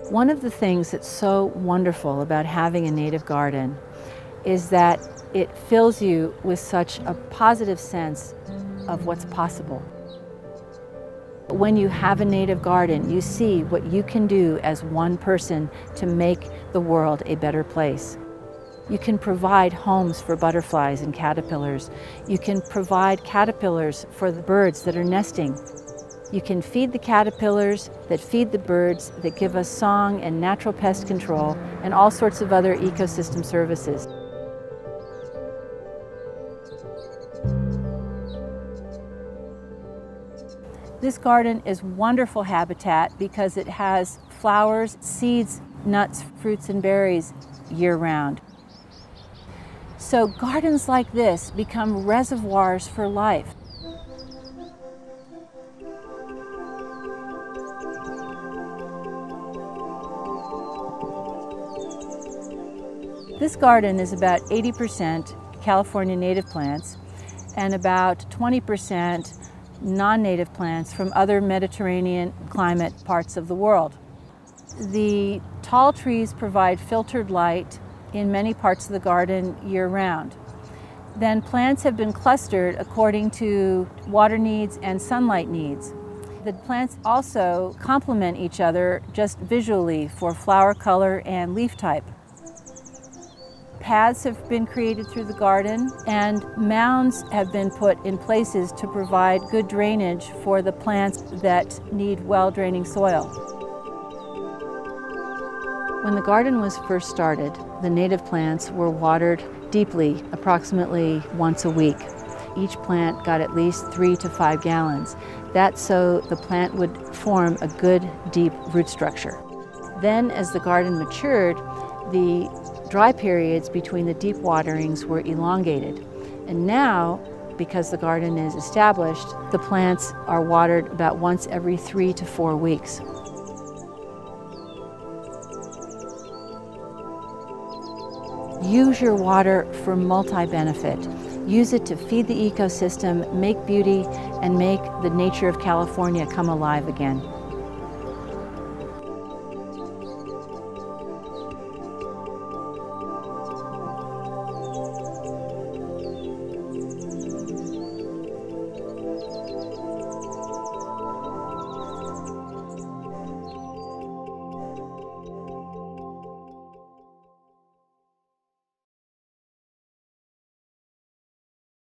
One of the things that's so wonderful about having a native garden is that it fills you with such a positive sense of what's possible. When you have a native garden, you see what you can do as one person to make the world a better place. You can provide homes for butterflies and caterpillars. You can provide caterpillars for the birds that are nesting. You can feed the caterpillars that feed the birds that give us song and natural pest control and all sorts of other ecosystem services. This garden is wonderful habitat because it has flowers, seeds, nuts, fruits, and berries year-round. So gardens like this become reservoirs for life. This garden is about 80% California native plants and about 20% non-native plants from other Mediterranean climate parts of the world. The tall trees provide filtered light in many parts of the garden year-round. Then plants have been clustered according to water needs and sunlight needs. The plants also complement each other just visually for flower color and leaf type. Paths have been created through the garden, and mounds have been put in places to provide good drainage for the plants that need well-draining soil. When the garden was first started, the native plants were watered deeply, approximately once a week. Each plant got at least 3 to 5 gallons. That's so the plant would form a good, deep root structure. Then, as the garden matured, the dry periods between the deep waterings were elongated. And now, because the garden is established, the plants are watered about once every 3 to 4 weeks. Use your water for multi-benefit. Use it to feed the ecosystem, make beauty, and make the nature of California come alive again.